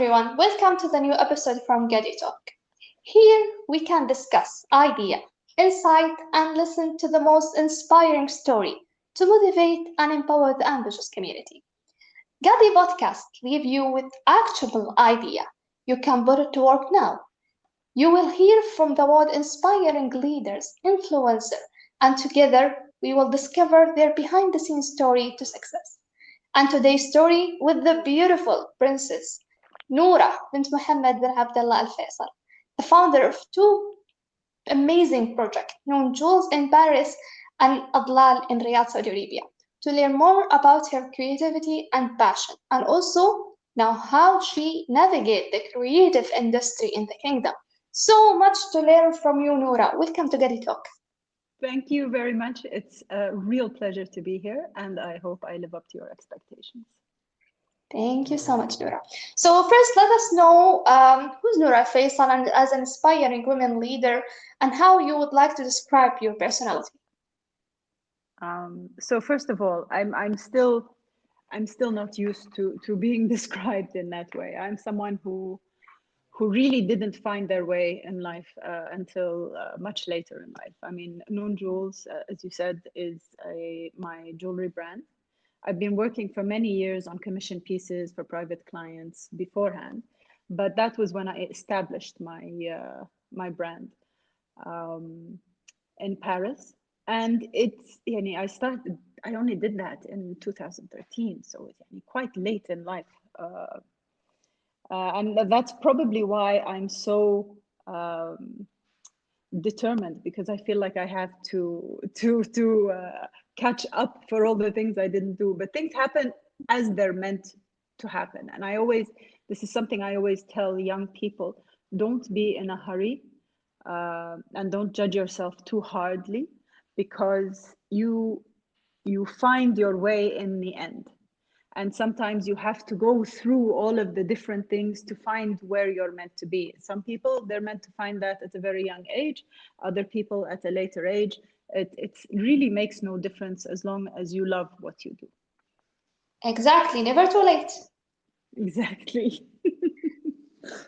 everyone, welcome to the new episode from Ghadi Talk. Here we can discuss idea, insight, and listen to the most inspiring story to motivate and empower the ambitious community. Ghadi Podcast leave you with actionable idea. You can put it to work now. You will hear from the world inspiring leaders, influencers, and together we will discover their behind the scenes story to success. And today's story with the beautiful princess Noura bint Mohammed bin Abdullah Al Faisal, the founder of two amazing projects, known Jewels in Paris and Adlal in Riyadh, Saudi Arabia, to learn more about her creativity and passion, and also now how she navigates the creative industry in the kingdom. So much to learn from you, Noura. Welcome to Ghadi Talk. Thank you very much. It's a real pleasure to be here, and I hope I live up to your expectations. Thank you so much, Noura. So first, let us know who's Noura Faisal and as an inspiring women leader, and how you would like to describe your personality. So first of all, I'm still not used to being described in that way. I'm someone who really didn't find their way in life until much later in life. I mean, Noon Jewels, as you said, is my jewelry brand. I've been working for many years on commission pieces for private clients beforehand, but that was when I established my brand in Paris. And I only did that in 2013, so it's quite late in life. And that's probably why I'm so determined, because I feel like I have to catch up for all the things I didn't do. But things happen as they're meant to happen. And this is something I always tell young people: don't be in a hurry, and don't judge yourself too hardly, because you find your way in the end. And sometimes you have to go through all of the different things to find where you're meant to be. Some people, they're meant to find that at a very young age. Other people at a later age. It really makes no difference as long as you love what you do. Exactly, never too late. Exactly.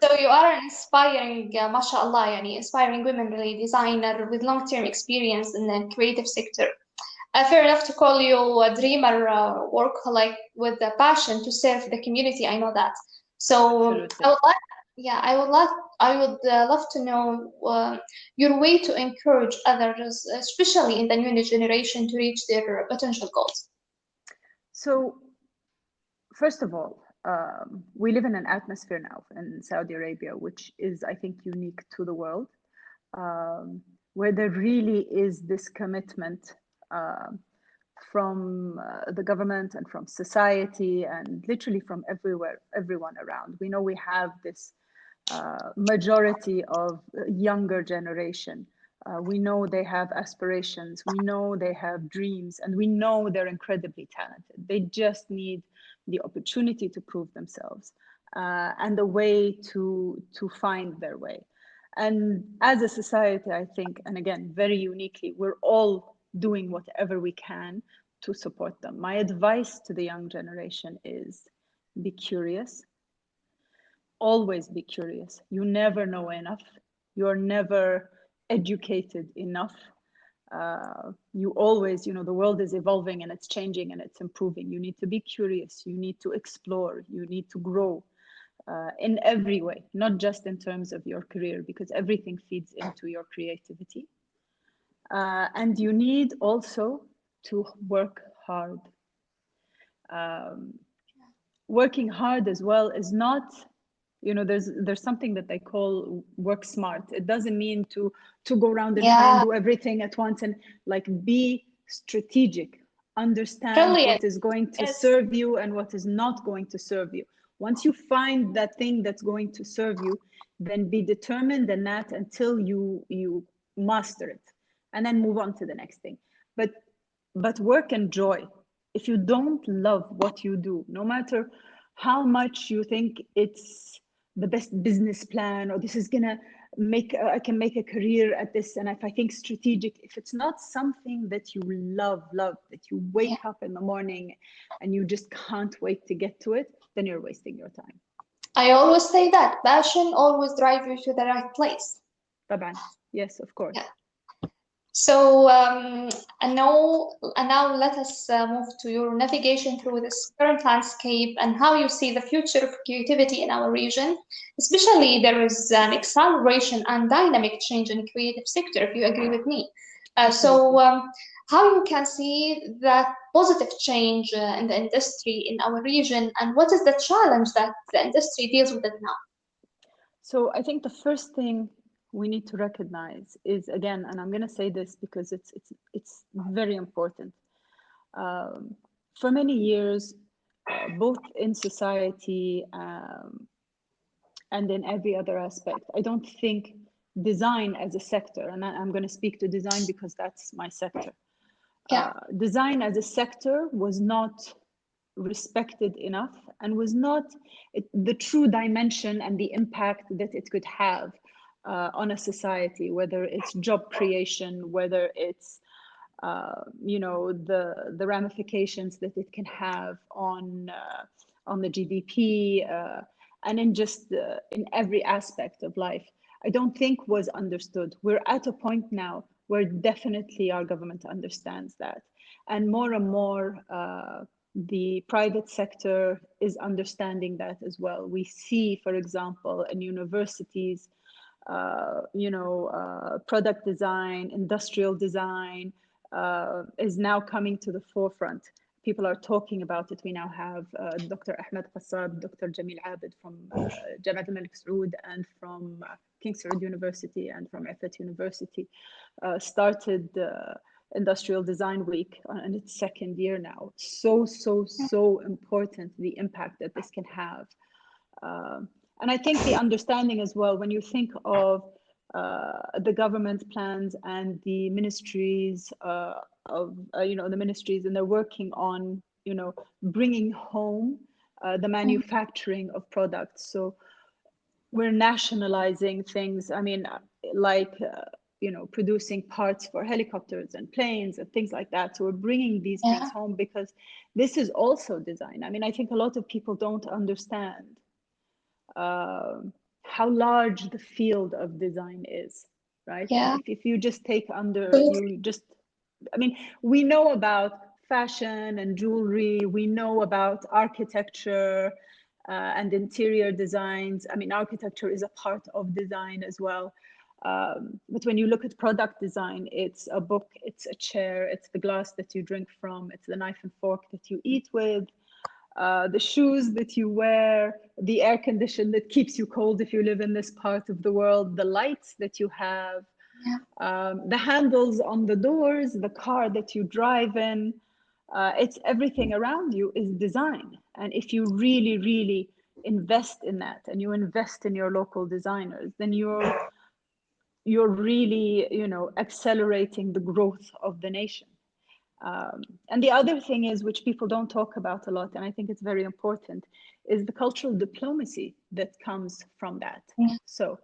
So you are an inspiring, mashallah, inspiring women really designer with long-term experience in the creative sector. Fair enough to call you a dreamer, workaholic with a passion to serve the community. I know that. So Absolutely. I would love to know your way to encourage others, especially in the new generation, to reach their potential goals. So, first of all, we live in an atmosphere now in Saudi Arabia, which is, I think, unique to the world, where there really is this commitment from the government and from society and literally from everyone around. We know we have this majority of younger generation. We know they have aspirations, we know they have dreams, and we know they're incredibly talented. They just need the opportunity to prove themselves and a way to find their way. And as a society, I think, and again, very uniquely, we're all doing whatever we can to support them. My advice to the young generation is be curious. Always be curious. You never know enough. You're never educated enough. You always, the world is evolving and it's changing and it's improving. You need to be curious. You need to explore. You need to grow in every way, not just in terms of your career, because everything feeds into your creativity. And you need also to work hard. Working hard as well is not, there's something that they call work smart. It doesn't mean to go around and try and do everything at once, and be strategic. Understand what is going to serve you and what is not going to serve you. Once you find that thing that's going to serve you, then be determined in that until you master it, and then move on to the next thing. But work and joy. If you don't love what you do, no matter how much you think it's the best business plan, or this is gonna I can make a career at this, and if I think strategic, if it's not something that you love, that you wake up in the morning and you just can't wait to get to it, then you're wasting your time. I always say that passion always drives you to the right place. طبعا. Yes, of course. Yeah. So, and now let us move to your navigation through this current landscape and how you see the future of creativity in our region. Especially, there is an acceleration and dynamic change in creative sector, if you agree with me. So, how you can see that positive change in the industry in our region, and what is the challenge that the industry deals with it now? So I think the first thing we need to recognize is, again, and I'm going to say this because it's very important. For many years, both in society and in every other aspect, I don't think design as a sector, and I'm going to speak to design because that's my sector. Yeah. Design as a sector was not respected enough and was not the true dimension and the impact that it could have on a society, whether it's job creation, whether it's the ramifications that it can have on the GDP and in every aspect of life. I don't think was understood. We're at a point now where definitely our government understands that, and more the private sector is understanding that as well. We see, for example, in universities, product design, industrial design is now coming to the forefront. People are talking about it. We now have Dr. Ahmed Qassab, Dr. Jamil Abid from Jamiat al-Malik Saud and from King Saud University and from Effet University started Industrial Design Week in its second year now. So important, the impact that this can have. And I think the understanding as well, when you think of the government plans and the ministries the ministries, and they're working on, bringing home the manufacturing of products. So we're nationalizing things. I mean, like, producing parts for helicopters and planes and things like that. So we're bringing these things home because this is also design. I mean, I think a lot of people don't understand how large the field of design is, right? Yeah. If you just take we know about fashion and jewelry, we know about architecture and interior designs. I mean, architecture is a part of design as well. But when you look at product design, it's a book, it's a chair, it's the glass that you drink from, it's the knife and fork that you eat with, the shoes that you wear, the air condition that keeps you cold if you live in this part of the world, the lights that you have, the handles on the doors, the car that you drive in. It's everything around you is design. And if you really invest in that and you invest in your local designers, then you're really, accelerating the growth of the nation. And the other thing is, which people don't talk about a lot, and I think it's very important, is the cultural diplomacy that comes from that. So,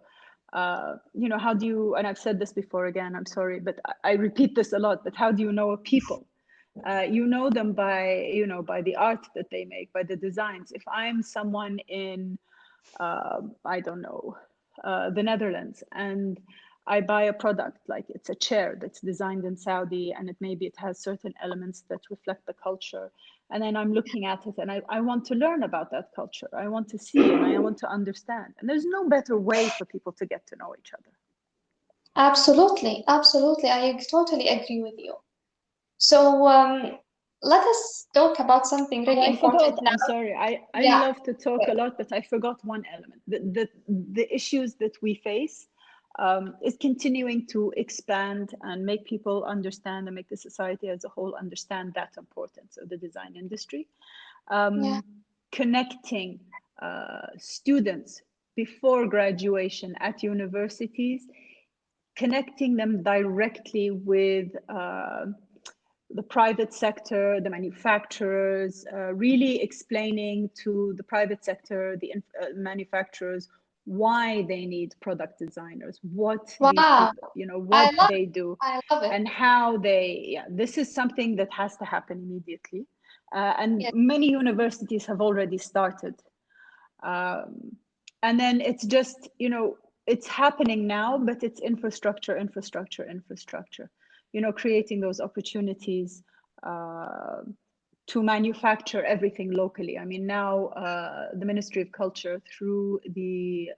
how do you, and I've said this before again, I'm sorry, but I repeat this a lot, but how do you know a people? You know them by, by the art that they make, by the designs. If I'm someone in, I don't know, the Netherlands, and I buy a product, like it's a chair that's designed in Saudi, and maybe it has certain elements that reflect the culture. And then I'm looking at it and I want to learn about that culture. I want to see and I want to understand. And there's no better way for people to get to know each other. Absolutely. I totally agree with you. So let us talk about something really important now. I'm sorry. I love to talk a lot, but I forgot one element. The issues that we face is continuing to expand and make people understand and make the society as a whole understand that importance of the design industry. Connecting students before graduation at universities, connecting them directly with the private sector, the manufacturers, really explaining to the private sector, the manufacturers, why they need product designers, what these people, what they do, and how they, this is something that has to happen immediately. And many universities have already started. And then it's just, it's happening now, but it's infrastructure, creating those opportunities to manufacture everything locally. I mean, now the Ministry of Culture, through the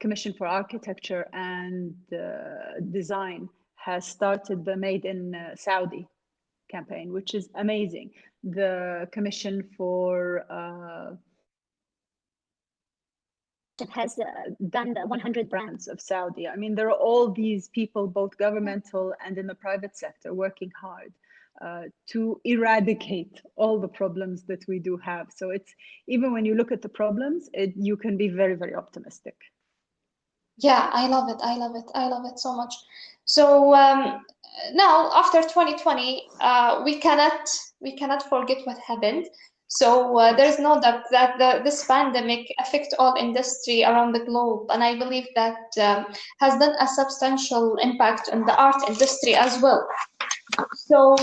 Commission for Architecture and Design, has started the Made in Saudi campaign, which is amazing. The Commission for has done the 100 brands of Saudi. I mean, there are all these people, both governmental and in the private sector, working hard to eradicate all the problems that we do have. So it's, even when you look at the problems, you can be very, very optimistic. Yeah, I love it. I love it. I love it so much. So now, after 2020, we cannot forget what happened. So there's no doubt that this pandemic affect all industry around the globe, and I believe that has done a substantial impact on the art industry as well. So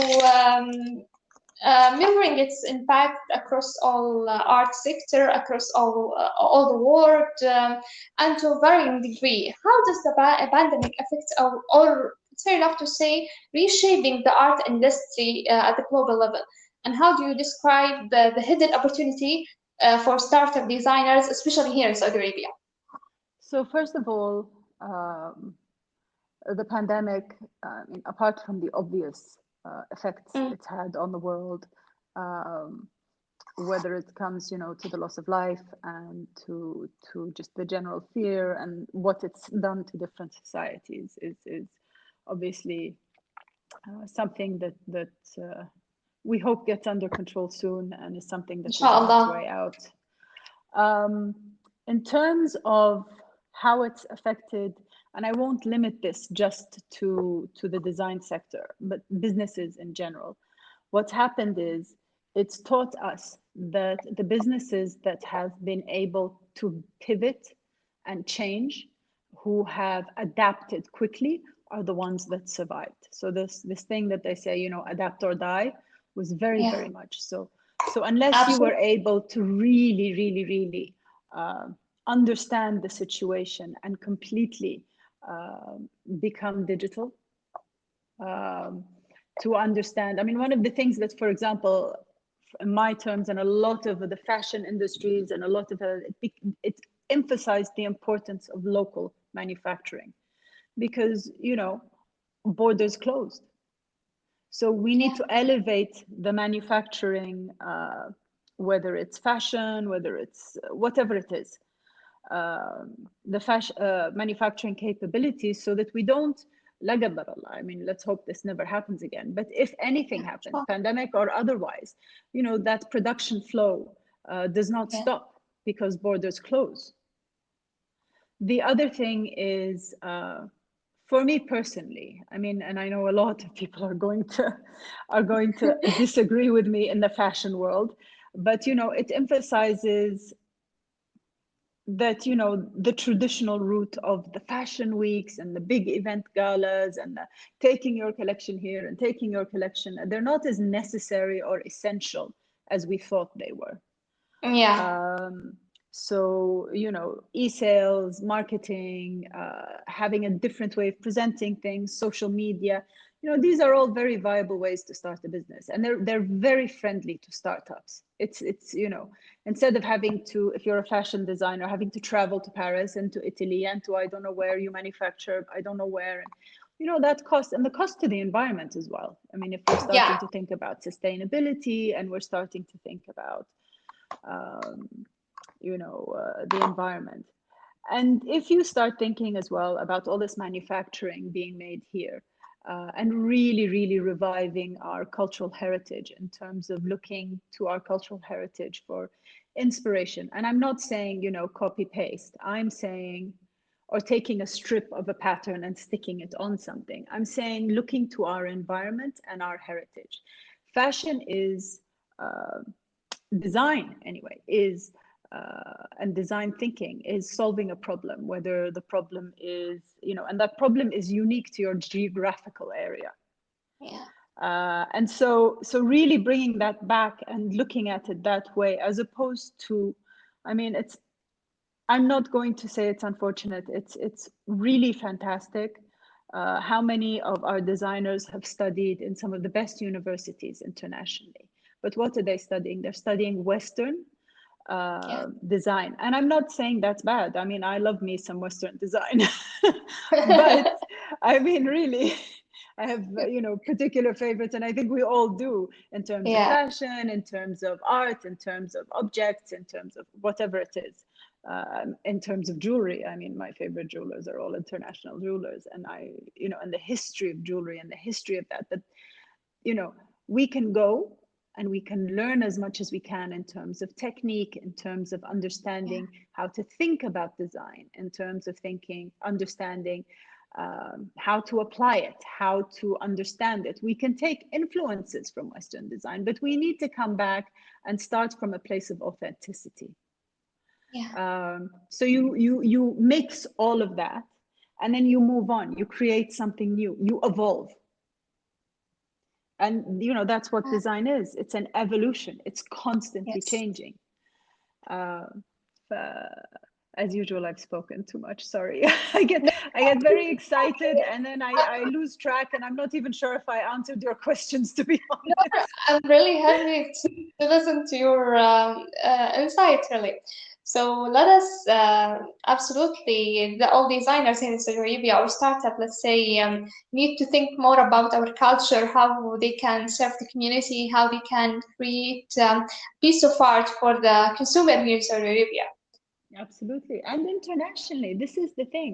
mirroring its impact across all art sector, across all the world, and to a varying degree. How does the pandemic affect, or it's fair enough to say, reshaping the art industry at the global level? And how do you describe the hidden opportunity for startup designers, especially here in Saudi Arabia? So first of all, the pandemic, apart from the obvious effects it's had on the world, whether it comes, to the loss of life and to just the general fear and what it's done to different societies, is obviously something that we hope gets under control soon, and is something that is on its way out. In terms of how it's affected, and I won't limit this just to the design sector, but businesses in general, what's happened is it's taught us that the businesses that have been able to pivot and change, who have adapted quickly, are the ones that survived. So this thing that they say, adapt or die, was very, very much so. So unless you were able to really, really, really understand the situation and completely become digital, to understand, one of the things that, for example, in my terms, and a lot of the fashion industries and a lot of it emphasized the importance of local manufacturing, because borders closed. So we need to elevate the manufacturing, whether it's fashion, whether it's whatever it is, the manufacturing capabilities, so that we don't, la qaddar Allah, let's hope this never happens again, but if anything happens, pandemic or otherwise, that production flow does not stop because borders close. The other thing is, for me personally, and I know a lot of people are going to disagree with me in the fashion world, but it emphasizes that the traditional route of the fashion weeks and the big event galas and taking your collection here and taking your collection, they're not as necessary or essential as we thought they were. So e-sales, marketing, having a different way of presenting things, social media, these are all very viable ways to start a business, and they're very friendly to startups. It's instead of having to, if you're a fashion designer, having to travel to Paris and to Italy and to I don't know where you manufacture, I don't know where, and that cost, and the cost to the environment as well. If we're starting to think about sustainability, and we're starting to think about the environment, and if you start thinking as well about all this manufacturing being made here, and really, really reviving our cultural heritage in terms of looking to our cultural heritage for inspiration. And I'm not saying, copy paste. I'm saying, or taking a strip of a pattern and sticking it on something. I'm saying looking to our environment and our heritage. Fashion is design anyway, is and design thinking is solving a problem, whether the problem is, and that problem is unique to your geographical area. And so really bringing that back and looking at it that way, as opposed to, I'm not going to say it's unfortunate. It's really fantastic. How many of our designers have studied in some of the best universities internationally? But what are they studying? They're studying Western Yeah. design, and I'm not saying that's bad. I mean, I love me some Western design, but I mean, really, I have particular favorites, and I think we all do, in terms of Yeah. fashion, in terms of art, in terms of objects, in terms of whatever it is. In terms of jewelry, I mean, my favorite jewelers are all international jewelers, and and the history of jewelry and the history of that. We can go and we can learn as much as we can in terms of technique, in terms of understanding how to think about design, in terms of understanding how to apply it, how to understand it. We can take influences from Western design, but we need to come back and start from a place of authenticity. Yeah. So you mix all of that, and then you move on. You create something new. You evolve. And that's what design is. It's an evolution. It's constantly Yes. changing. Uh, as usual, I've spoken too much. Sorry. I get No, very excited, and then I lose track, and I'm not even sure if I answered your questions, to be honest. I'm really happy to listen to your insight, really. So let us absolutely, all designers in Saudi Arabia or startup, let's say, need to think more about our culture, how they can serve the community, how they can create piece of art for the consumer here in Saudi Arabia. Absolutely. And internationally, this is the thing.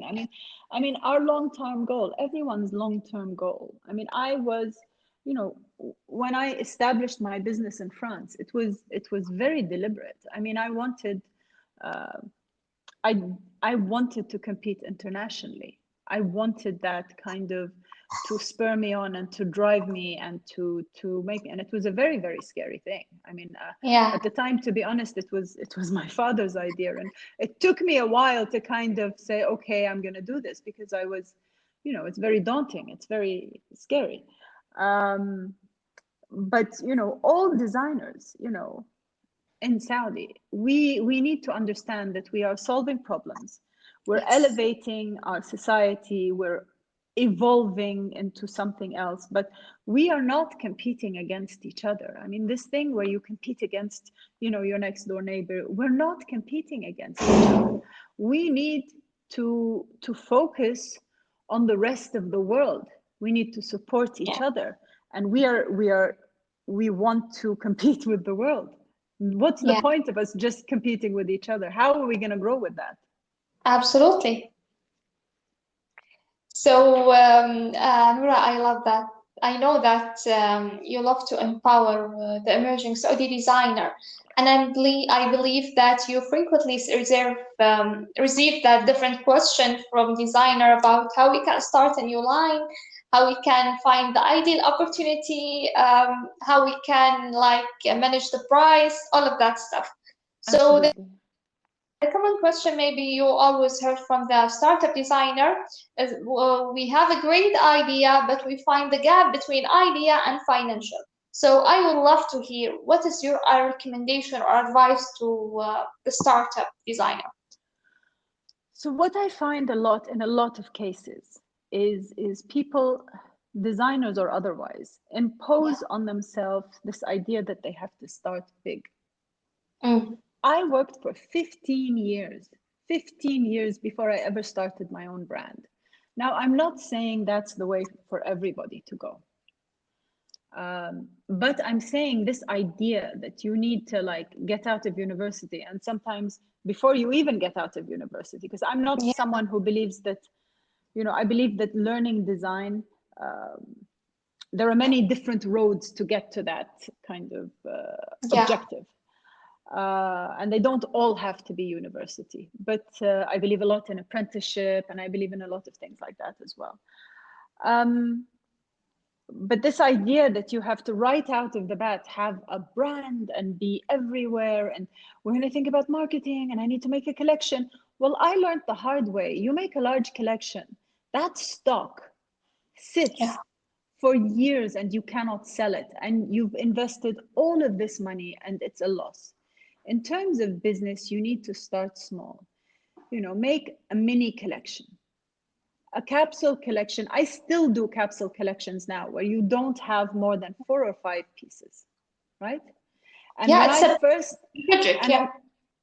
I mean, our long-term goal, everyone's long-term goal. I mean, I was, when I established my business in France, it was very deliberate. I mean, uh, I wanted to compete internationally. I wanted that kind of to spur me on and to drive me and to make me. And it was a very, very scary thing. I mean, Yeah, at the time, to be honest, it was my father's idea, and it took me a while to kind of say, okay, I'm going to do this, because I was, it's very daunting. It's very scary. Um, but all designers, in Saudi, we need to understand that we are solving problems. We're yes, elevating our society. We're evolving into something else, but we are not competing against each other. I mean, this thing where you compete against, your next door neighbor, we're not competing against each other. We need to focus on the rest of the world. We need to support each yeah, other, and we want to compete with the world. What's the yeah, point of us just competing with each other? How are we going to grow with that? absolutely. So, Noura, I love that. I know that you love to empower the emerging Saudi designer, and I believe that you frequently receive that different question from designer about how we can start a new line, how we can find the ideal opportunity, how we can manage the price, all of that stuff. So Absolutely. a common question maybe you always heard from the startup designer is, well, we have a great idea, but we find the gap between idea and financial. So I would love to hear what is your recommendation or advice to the startup designer? So what I find a lot in a lot of cases is people, designers or otherwise, Yeah. impose on themselves this idea that they have to start big. Mm. I worked for 15 years before I ever started my own brand. Now, I'm not saying that's the way for everybody to go. But I'm saying this idea that you need to get out of university, and sometimes before you even get out of university, because I'm not Yeah. someone who believes that, I believe that learning design, there are many different roads to get to that kind of Yeah. objective. And they don't all have to be university, but I believe a lot in apprenticeship, and I believe in a lot of things like that as well. But this idea that you have to right out of the bat have a brand and be everywhere, and we're going to think about marketing, and I need to make a collection. Well, I learned the hard way. You make a large collection, that stock Yeah. sits for years and you cannot sell it, and you've invested all of this money and it's a loss. In terms of business, you need to start small. make a mini collection, a capsule collection. I still do capsule collections now where you don't have more than 4 or 5 pieces, right? And Yeah, when it's I a first, magic. and Yeah.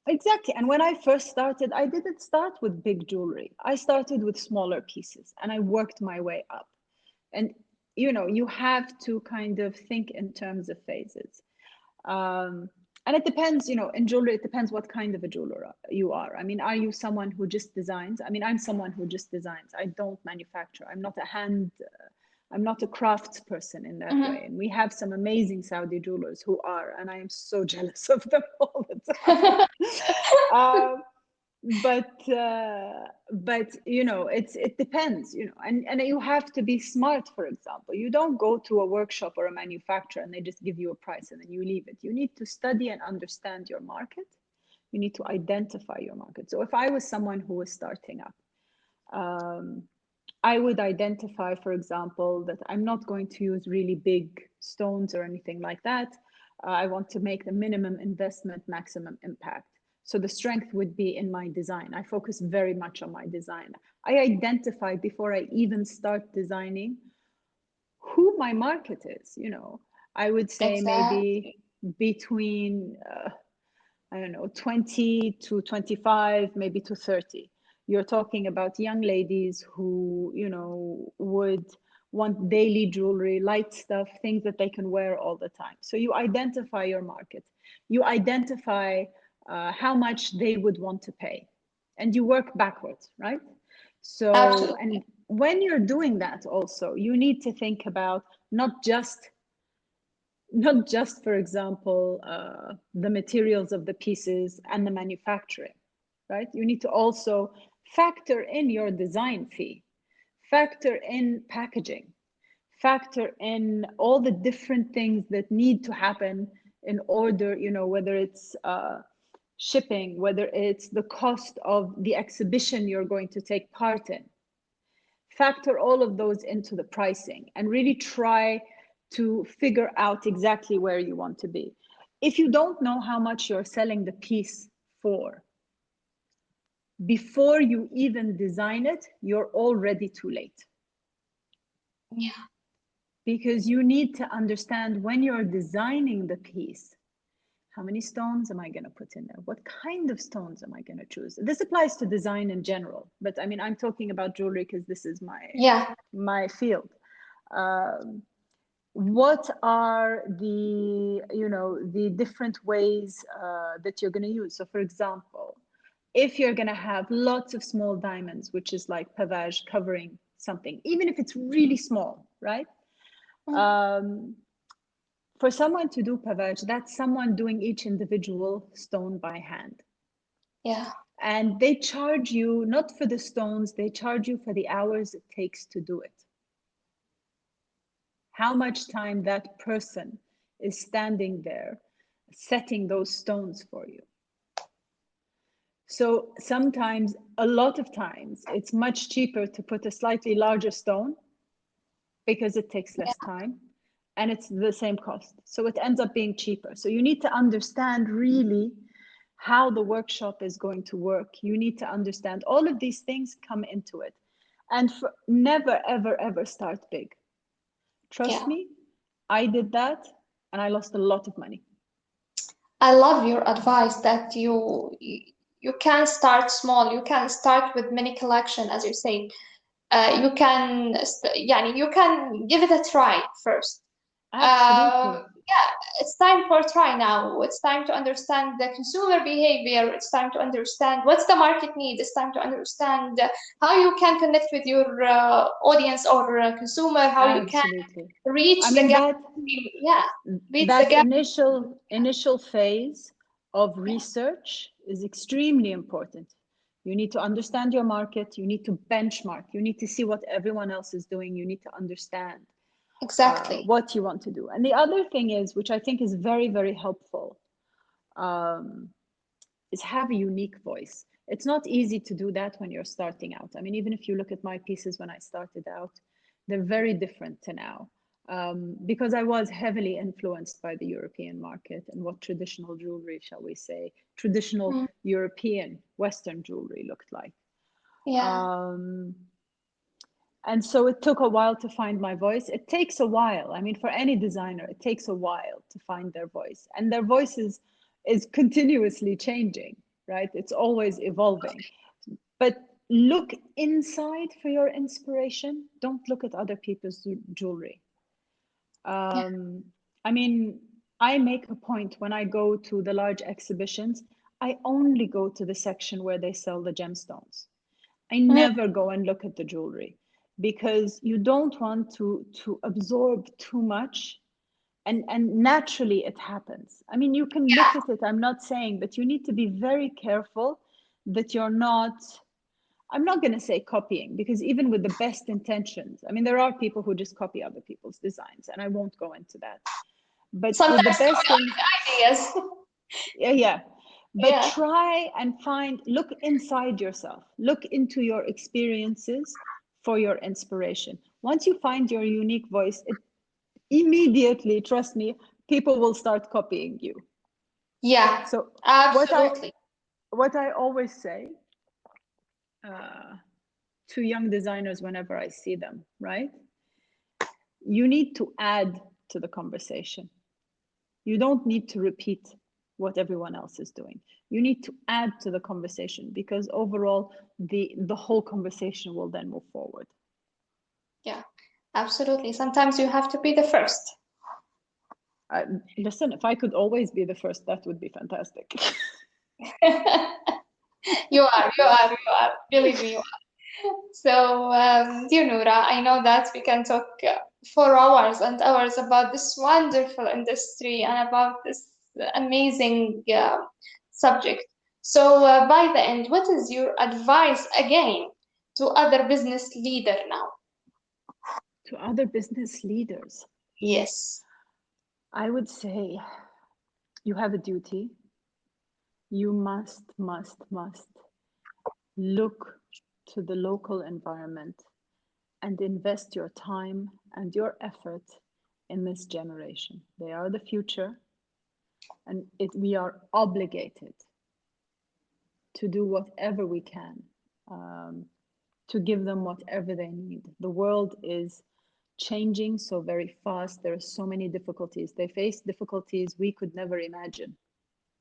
exactly, and when I first started, I didn't start with big jewelry. I started with smaller pieces and I worked my way up. And you have to kind of think in terms of phases. And it depends, in jewelry, it depends what kind of a jeweler you are. I mean, are you someone who just designs? I mean, I'm someone who just designs. I don't manufacture. I'm not a crafts person in that way. Mhm. And we have some amazing Saudi jewelers who are, and I am so jealous of them all the time. um, but it depends, and you have to be smart. For example, you don't go to a workshop or a manufacturer and they just give you a price and then you leave it. You need to study and understand your market. You need to identify your market. So if I was someone who was starting up, I would identify, for example, that I'm not going to use really big stones or anything like that. I want to make the minimum investment, maximum impact. So the strength would be in my design. I focus very much on my design. I identify before I even start designing who my market is. I would say maybe Exactly. between, I don't know, 20 to 25, maybe to 30. You're talking about young ladies who, would want daily jewelry, light stuff, things that they can wear all the time. So you identify your market. You identify how much they would want to pay. And you work backwards, right? So, and Absolutely. when you're doing that also, you need to think about not just, for example, the materials of the pieces and the manufacturing, right? You need to also factor in your design fee, factor in packaging, factor in all the different things that need to happen in order, whether it's shipping, whether it's the cost of the exhibition you're going to take part in. Factor all of those into the pricing and really try to figure out exactly where you want to be. If you don't know how much you're selling the piece for, before you even design it, you're already too late. Yeah. Because you need to understand when you're designing the piece, how many stones am I going to put in there? What kind of stones am I going to choose? This applies to design in general, but I mean, I'm talking about jewelry because this is Yeah. my field. What are the different ways that you're going to use? So for example, if you're going to have lots of small diamonds, which is like pavage covering something, even if it's really small, right? Mhm. For someone to do pavage, that's someone doing each individual stone by hand. Yeah. And they charge you not for the stones, they charge you for the hours it takes to do it. How much time that person is standing there setting those stones for you. So sometimes, a lot of times, it's much cheaper to put a slightly larger stone because it takes less time and it's the same cost. So it ends up being cheaper. So you need to understand really how the workshop is going to work. You need to understand all of these things come into it. And never, ever, ever start big. Trust Yeah. me, I did that and I lost a lot of money. I love your advice that you can start small. You can start with mini collection, as you say. You can, يعني, you can give it a try first. Absolutely. Yeah, it's time for a try now. It's time to understand the consumer behavior. It's time to understand what's the market need. It's time to understand how you can connect with your audience or consumer. How you can Absolutely. I reach the mean, gap. that Yeah, reach the that gap. initial phase of research is extremely important. You need to understand your market, you need to benchmark, you need to see what everyone else is doing, you need to understand Exactly. what you want to do. And the other thing is, which I think is very, very helpful, um, is have a unique voice. It's not easy to do that when you're starting out. I mean, even if you look at my pieces when I started out, they're very different to now. because I was heavily influenced by the European market and what traditional jewelry, shall we say, traditional Mm. European Western jewelry looked like. Yeah. And so it took a while to find my voice. It takes a while. I mean, for any designer, it takes a while to find their voice. And their voice is continuously changing, right? It's always evolving. But look inside for your inspiration. Don't look at other people's jewelry. Yeah. I mean, I make a point when I go to the large exhibitions, I only go to the section where they sell the gemstones. I Mm. never go and look at the jewelry because you don't want to absorb too much, and naturally it happens. I mean, you can look at it, I'm not saying, but you need to be very careful that you're not, I'm not going to say copying, because even with the best intentions, I mean, there are people who just copy other people's designs, and I won't go into that. But with the Sometimes best in, ideas. yeah. But Yeah. try and find, look inside yourself, look into your experiences for your inspiration. Once you find your unique voice, it immediately, trust me, people will start copying you. Yeah. So Absolutely. what I always say to young designers whenever I see them, right? You need to add to the conversation. You don't need to repeat what everyone else is doing. You need to add to the conversation, because overall the whole conversation will then move forward. Yeah. Absolutely. Sometimes you have to be the first. Listen, if I could always be the first, that would be fantastic. You are. Believe me, you are. So, dear Noura, I know that we can talk for hours and hours about this wonderful industry and about this amazing subject. So, by the end, what is your advice again to other business leader now? To other business leaders, Yes. I would say you have a duty. You must look to the local environment and invest your time and your effort in this generation. They are the future, and we are obligated to do whatever we can to give them whatever they need. The world is changing so very fast. There are so many difficulties. They face difficulties we could never imagine.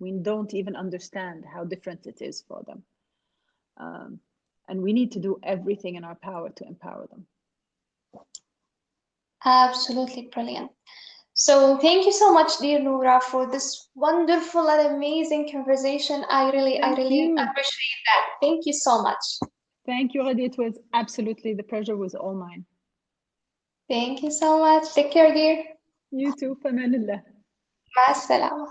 We don't even understand how different it is for them. And we need to do everything in our power to empower them. Absolutely brilliant. So thank you so much, dear Noura, for this wonderful and amazing conversation. I Thank really you. appreciate that. Thank you so much. Thank you, Ghadi. It was absolutely, the pleasure was all mine. Thank you so much. Take care, dear. You too. فَمَانِ اللَّهِ. مع السلامة.